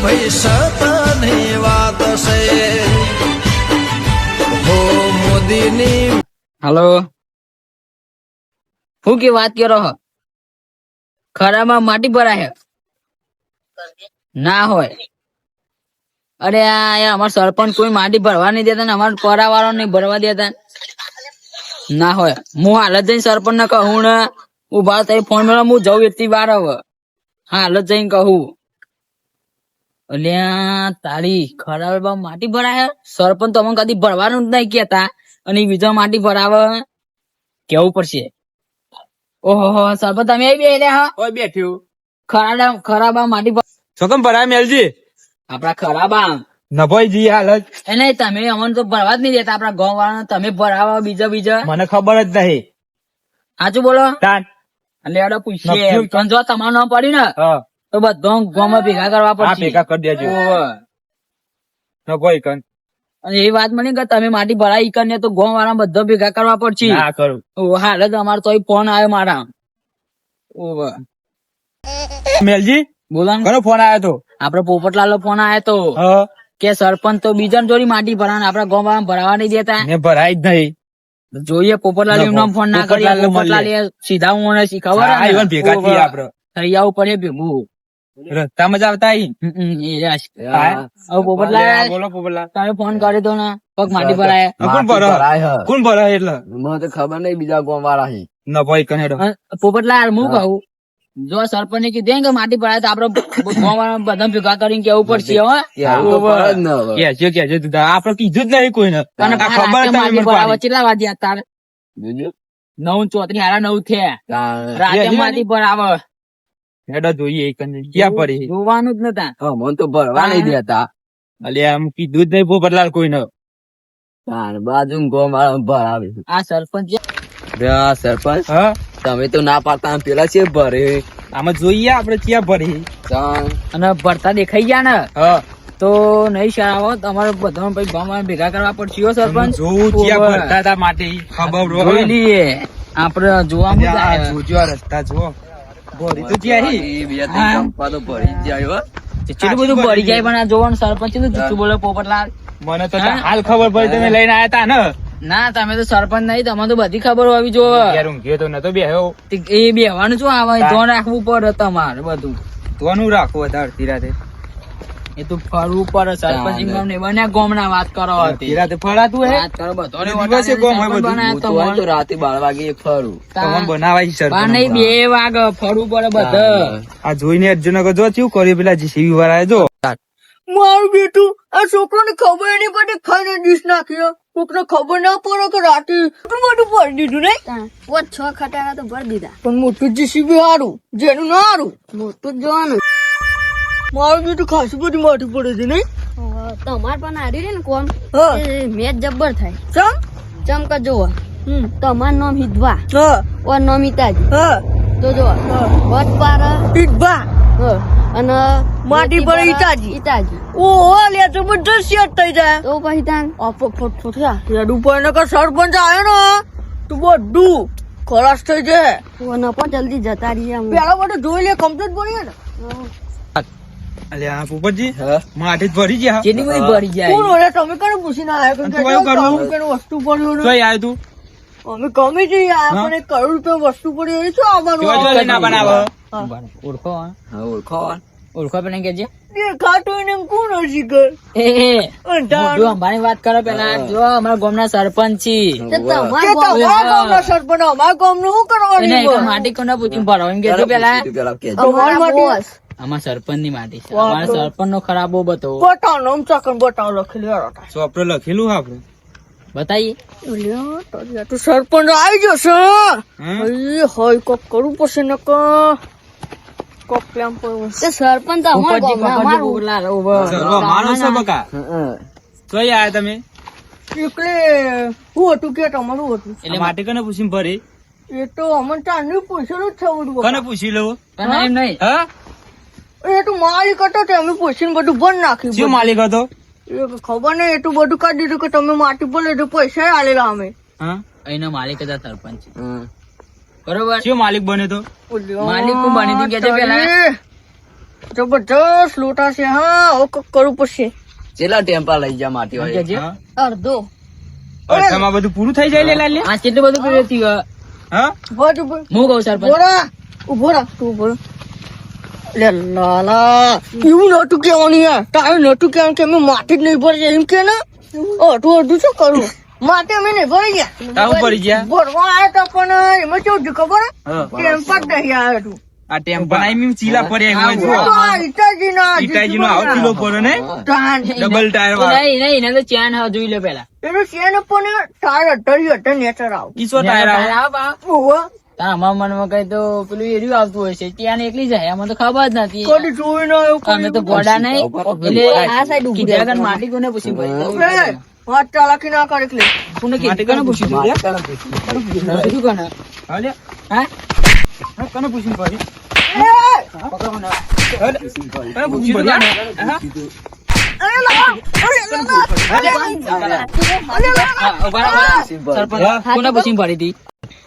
ભાઈ સતની વાત છે હો મોદીની. હલો, હું કે વાત કરો હો? ખરામાં માટી ભરાય ના હોય? અરે આ અમાર સરપંચ કોઈ માટી ભરવા નહીં દેતા ને અમારા પરા વાળો નહીં ભરવા દેતા ના હોય. હું હાલત જઈને સરપંચ ને કહું ને ઉભા થઈ ફોન માં હું જઉં એટલી વાર હવે હાલત જઈને કહું. અલ્યા તારી ખરાબ માટી ભરાય સરપંચ તો અમને કદી ભરવાનું જ નહીં કેતા અને બીજા માટી ભરાવે કેવું પડશે. ઓહો સરપંચ તમે આવી બે હા બેઠ્યું ખરાબ માટી છોકમ ભરાય મેલજી આપડા ખરાબ નભોઈ જી હાલત એને તમે અમને તો ભરવા જ નહીં દેતા આપડા ગામ વાળા તમે ભરાવો બીજા મને ખબર જ નહીં. સાચું બોલો તાન એટલે એડો પૂછીએ નક્કી. પણ જો તમારું નામ પડ્યું ને હા તો બધો ગામ ભેગા કરવા હા પડશે. ભેગા કરી દેજો ઓવે. નભોઈ કન અને એ વાત મળી કે તમે માટી ભરાઈ કરીને તો ગામ વાળા બધા ભેગા કરવા પડશે. ના કરું હાલ જ અમારો તો ફોન આવ્યો મારા. ઓવે. મેલજી બોલો ને. ઘણો ફોન આવ્યો તો આપડે પોપટલાલ નો ફોન આવ્યો તો હા કે સરપંચ તો બીજા જોડી માટી ભરાવા આપડા ગામ વાળા ભરાવા નહીં દેતા. મેં ભરાય જ નહીં. જોઈએ પોપટલાલ નું નામ ફોન ના કરીએ. પોપટલાલને પોપટલાલ એ સીધા હું મને શીખવવા હા, ઈવન ભેગા થઈએ આપડે. થઈ આવું પડે ભેગું. રસ્તામાં જ આવતા આઈ. એ રહ્યા છે. હવે પોપટલાલ બોલો પોપટલાલ તમે ફોન કરી દો ને પગ માટી ભરાય. કોણ ભરાય કોણ ભરાય એટલે મને તો ખબર નહીં બીજા ગામ વાળા છે. નભોઈ કન હેડો પોપટલાલ હું કહું જો સરપંચ ને કીધું કે માટી ભરાય તો આપડે ગામ વાળા બધા ભેગા કરીને કેવું પડશે હો. એવું તો પડે જ ને હવે. કેજો તું આપડે કીધું જ નહીં કોઈને અને આ ખબર રાતે જ માટી નહીં ભરાવા મને. કેટલા વાગ્યા તાર? બીજું? 9:34 હારા 9 થયા. તાણ. રાતે હેજી માટી ભરાવે હેડો જોઈએ એક ને ક્યાં પડી જોવાનું જ નતા. હા, મને તો ભરવા નહીં દેતા. અલ્યા આમ કીધું જ નહીં પોપટલાલ કોઈને. તાણ બાજુ ગામ વાળા ભરાવે. આ સરપંચ હા, સરપંચ હા તમે તો ના પાડતા પેલા છે ભરે. આમાં જોઈએ આપડે ક્યાં ભરી. તાણ. અને ભરતા દેખાઈ ગયા ને હા તો નહીં સારા તમારે બધા ભાઈ ગામ વાળા ભેગા કરવા પડશે હો સરપંચ. જોવું ક્યાં ઓવે. ભરતા હતા માટી ખબર જોઈ લઈએ આપડે જોવા જોજો આ રસ્તા જો ભરી તો ત્યાં હી. એ બે ત્રણ કંપા તો ભરી જ જાય હો. કેટલું બધું ભરી જાય પણ આ જોવાનું સરપંચ નું જુઠ્ઠું બોલે પોપટલાલ. મને તો હા? હાલ ખબર પડી તમે લઈને આયા તા ને ના તમે તો સરપંચ નહીં તમને તો બધી ખબર હોવી ઘેર જોઈએ. ઊંઘ્યો તો નતો બેહ્યો એ બેહવાનું શું આવે ધ્યાન રાખવું પડે તમારે બધું. તોનું રાખો અડધી રાતે એ તો ફરવું પડે સરપંચ ને બન્યા ગામ ના વાત કરો અડધી રાતે ફરાતું હે વાત કરો બધોને દિવસે ગામ હોય બધું. બનાયા હું તો હોય તો રાતે 12 વાગે એક ફરું. તમને બનાવાય છે બાર નહીં 2 વાગે ફરવું પડે બધા. આ જોઈને અર્જુન જો કેવું કર્યું પેલા જીસીબી વાળા જો મારું બેટું આ છોકરાને ખબર નહીં પડી ખાઈને ડીશ નાખ્યો. કોકને ખબર ના પડે કે રાતે એટલું બધું ભરી દીધું નહીં. 5-6 ખટારા તો ભરી દીધા. પણ મોટું જીસીબી હારું જેનું ના હારું મોટું જ જોવાનું. મારું બેટું ખાસી બધી માટી પડે છે નહીં. તમાર પણ હારી રે ને કોમ હા મેચ જબ્બર થાય. ચમ ચમકા જોવા તમાર નામ હિદવા હા ઓર નામ હિતાજી હા તો જો વટ પાર ઈકબા અને માટી પર હિતાજી. હિતાજી ઓહો લે તો બધું સેટ થઈ જાય. તો પછી તાન ફટ રેડું પર ને કે સરપંચ આવ્યો ને તો બધું ખલાસ થઈ જાય. ન પણ જલ્દી જતા રહીએ અમે. પેલા બધું જોઈ લે કમ્પ્લીટ ભરીએ ને. અલ્યા પોપટજી હા. માટી જ ભરી ગયા કેટલી બધી ભરી જાય. કોણ ઓલે તમે કને પૂછીને આયા કે તું એવું કરવું? કને વસ્તુ પડ્યું તો આવ્યો તું અમે ગમે જઈએ આપણે કરોડ રૂપિયા વસ્તુ પડી એ શું આવવાનું કેવા જોડે ના બનાવો ઓળખો હા, ઓળખો. ઓળખો પેલા કેજે દેખાતું એને કોણ હસી કર જો અમારી વાત કરો પેલા જો અમારા ગામના સરપંચ છી તો તમાર કે ગામ- તમારા ગામના સરપંચ અમારા ગામનું શું કરવાનું એને એક માટી કોને પૂછીને ભરાવો એમ કેજો પેલા પેલા કહેજો. અમારા માટી- બોસ. અમારા સરપંચ ની માટી છે અમારા સરપંચ નો ખરાબો બતાવો બતાવ નામ ચકન બતાવ લખેલું યાર. ચોપડો લખેલું આપડે બતાઈએ ઓલ્યો તો સરપંચ આવી જશે. અરે હોય કોક કરવું પડશે ને કોક પ્લાન પર તો સરપંચ તો અમાર ગામના, અમારું. ચલો મારો છો બકા તો આયા તમે એટલે શું હતું કે તમારું હતું એટલે માટી કને પૂછીને ભરી એ તો અમને ચાંદી પૂછેલું જ છે બધું. કને પૂછી લઉં એમ નહીં હા એ તો માલિક હતો તે અમે પૂછીને બધું બંધ નાખ્યું. શું માલિક હતો એ ખબર નહીં એટલું બધું કરી દીધું કે તમે માટી પર લીધું પૈસા આલેલા અમે. હા અહીંનો માલિક હતા સરપંચ બરોબર શું માલિક બને તો ઓલ્યો માલિક કોણ બની હતી કેજે પેલા? જબરજસ્ત લોટા છે હા હવે કોક કરવું પડશે ચેલા ટેમ્પા લઈ જા માટી વાળી અડધો અડધામાં બધું પૂરું થઈ જાય લે લાલ્યા આ કેટલું બધું પીવું થયું હા બસ ઉભો હું કહું સરપંચ ઉભો રાખ તું ઉભો રાખ. લે લાલા એવું નતું કેવાનું યાર તારે નતું કેવાનું કે અમે માટી જ નહીં ભરી એમ કે ને અડધું શું કરું માટી અમે નહીં ભરી ગયા તાવું પડી ગયા ભરવા આવ્યા તા પણ એમાં કેવું થયું ખબર હા. ટેમ્પા જ નહીં આવ્યા તું આ ટેમ્પા ના એમ ચીલા પડ્યા એમ હોય તો આ ઈટાજીના ઈટાજી નો આવો કિલો પડે ને તાન. ડબલ ટાયર વાળો નહીં નહીં એને તો ચેન હા જોઈ લે પેલા એનું શેને પણ ટાયર અઢાર નેચર આવ ઈસો ટાયર આવો તારા અમારા મનમાં કઈ તો પેલું એર્યું આવતું હોય છે ત્યાં એકલી જાય એમાં તો ખબર જ નથી કદી જોઈ ના આવ્યું અમે તો ગોડા નહીં એટલે આ સાઈડ કીધા આગળ માટી કોને પૂછી ભાઈ હાથ ચાલાકી ના કરે એટલે કોને કીધું કોને પૂછ્યું શું કોને હાલે હા હા કને પૂછીને પડી પકડો ને કને પૂછીને પડી હા સરપંચ કોને પૂછીને પડી હતી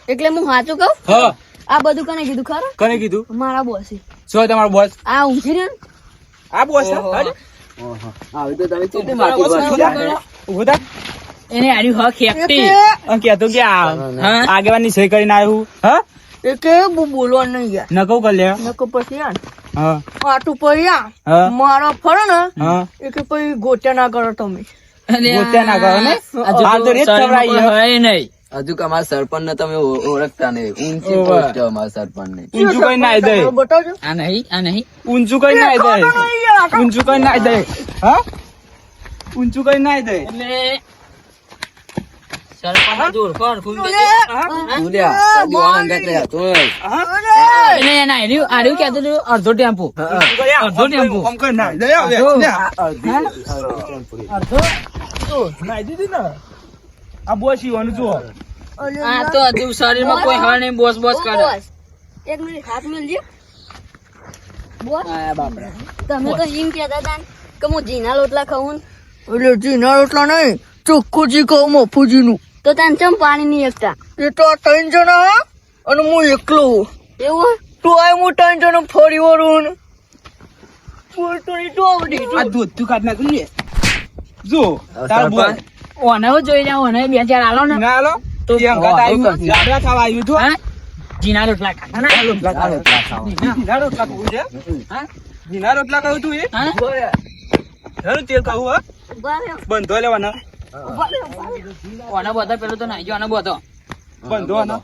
એટલે હું સાચું કહું હા આ બધું કને કીધું ખરું કને કીધું મારા બોસે શું તમારો બોસ આ ઊંઘી રહ્યો ને આ બોસ છે હાલે ઉભો થા એને આર્યું હક હેકટી અને કહેતો કે આ આગેવાનની સહી કરીને આવ્યું હા એ કે બોલવાનું નહીં યાર નકો કર લે નકો પછી યાર હા આટું પડ્યા હા મારા ફરે ને હા એ કે પછી ગોત્યા ના કરો તમે ગોત્યા ના કરો ને આ તો રેત ખવડાવી છે. હોય નહીં હજુ કે અમારા સરપંચ ને તમે ઓળખતા નહીં ઊંચી ઓવે. પોસ્ટ છે અમારા સરપંચ ની ઊંચું કઈ ના દે બતાવજો આ નહીં આ નહીં ઊંચું કઈ ના દે ઊંચું કઈ ના દે હા ઊંચું કઈ ના દે એટલે સરપંચ દૂર કોણ તું લ્યા સાદી વાળા અંગાત લે તું એને એને આર્યું કહેતું હતું અડધો ટેમ્પો અડધો ટેમ્પો આમ કઈ ના દે હવે ના દીધી ને આ બોસ ઈવાનું જો આ તો હજુ શરીરમાં કોઈ હળ નહીં બોસ બોસ કરે બોસ એક મિનિટ હાથ મેલજો બોસ આ બાપરે તમે તો એમ કહેતા હતા ને કે હું જીના લોટલા ખાઉં ને. એટલે જીના રોટલા નહીં ચોખ્ખું કહું મફુજી નું તો તને ચમ પાણી નહીં એકતા એ તો આ 3 જણા હા અને હું એકલો એવું તું આય હું 3 જણા ફરી વળું ને બોલ તો ઈ તો આવડી આ દૂધ તું કાઢ નાખ લે જો તાર બોસ ઓને હું જોઈ જાઉં ઓને બે ચાર આલો ને ના હાલો તો એ અંગાત આવ્યું લાડવા ખાવા આવ્યું તું હા જીના રોટલા ખાતા ને જીના રોટલા ખાવું છે હા જીના રોટલા ખાવું તું એ હા ઘણું તેલ ખાવું હા ઉભા રહ્યો, બંધો લેવાના ઉભા રહ્યો, ઉભા રહ્યો. ઓને બધો પેલો તો નાઈ ગયો ઓને બધો બંધો ના ના,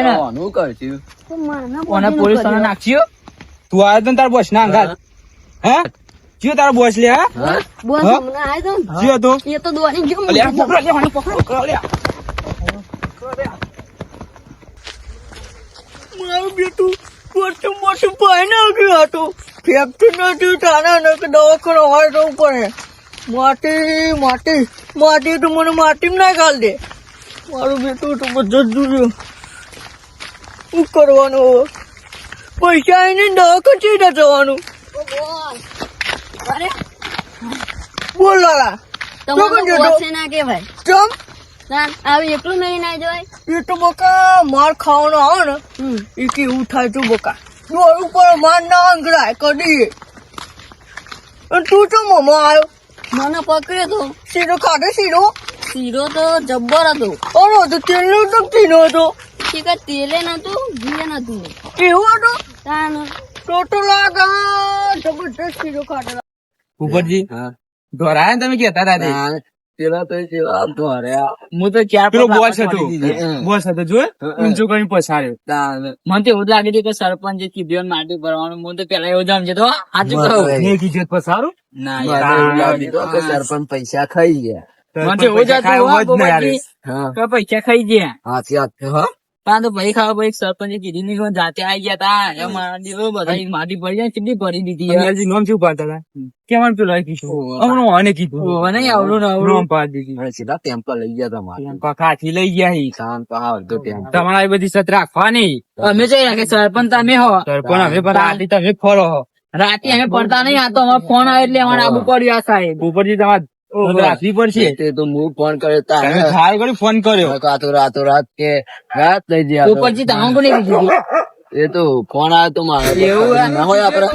ના. સરપંચ કરશું તો મને ઓને બોલીને પોલીસ કર્યો. નાખ્યો તું આવ્યો તો ને તાર બોસ ના અંગાત હે જીઓ તારો બોસ લે હા બોસ હા? હમણાં આવ્યો તો ને, જીઓ તો એ તો દોડી ગયો અલ્યા પકડો લે મને પકડો લે મારું બેટું મોટું મોટું પાઈ નાખ્યું હતું ફેંકતું નથી તારા ને કે દવાખાનો હોય તો પડે માટી માટી માટી તો મને માટીમાં ના ગાલ દે મારું બેટું તો બધું જ દૂર્યું શું કરવાનું હવે પૈસા આવીને દવાખાને ચીડા જવાનું ઓ બોસ અરે બોલ લાલા તમારો તો કઈ બોસ છે ના કહેવાય ચમ ના આવી એકલું નહીં ના જવાય એ તો બકા માર ખાવાનો આવે ને હમ એ કેવું થાય તું બકા ડોર ઉપર માર ના અંગડાય કદી અને તું તો મમ્મા આવ્યો મને પકડ્યો તો શીરો ખાધો શીરો શીરો તો જબ્બર હતો અરે તો તેલનો તો પીનો હતો કે તેલે નતું ઘી નતું કેવો હતો તાન ટોટો લાગા જબરદસ્ત શીરો ખાધો ઉપરજી હા ઢોરાયા ને તમે કેતા હતા તે. પેલા તો જેવા ધોર્યા હું તો ચાર પેલો પાંચ બોસ હતો પાડી દીધી. બોસ હતો જો ઊંચું કરીને પસાર્યો મને તો એવું જ લાગે છે કે સરપંચ જે કીધું એમ માટી ભરવાનું હું તો પેલા એવું જ સમજે તો સાચું કહું મેં કીધું પસારું ના મને યાર. એવું લાગ્યું હતું કે સરપંચ પૈસા ખાઈ ગયા મને તો એવું જ હતું હો, પોપટજી, હા કે પૈસા ખાઈ ગયા હાચી વાત છે, હા પણ તો ભાઈ ખાવા ભાઈ સરપંચે કીધી નહીં કે જાતે આવી ગયા તા એમાં બધા માટી ભરી જાય કેટલી ભરી દીધી યાર. અંગ્રેજી નામ શું પાડતા હતા કેવાનું પેલો કીધું હમણાં આને કીધું ઓવે નહીં આવડું ને આવડું. નામ પાડી દીધી અને સીધા ટેમ્પલ લઈ ગયા તમારે કાથી લઈ ગયા હી શાંત પા અડધો ટેમ્પલ તમારે આ બધી સત રાખવાની અમે જોઈ રાખે સરપંચ તમે હો પણ હવે પણ આટલી તમે ફરો હો રાતે અમે પડતા નહીં આ તો અમારો ફોન આવે એટલે અમારે આબુ પડ્યું આ સાહેબ ઉપરથી તમારે રાખવી પડશે તે તો હું ફોન કર્યો તમે તારે સારું કરી ફોન કર્યો કાતો રાતો રાત કે રાત લઈ ગયા ઉપરથી તમે કોને કીધું એ તો ફોન આવ્યો તો મારે એવું હે? ના હોય આપડે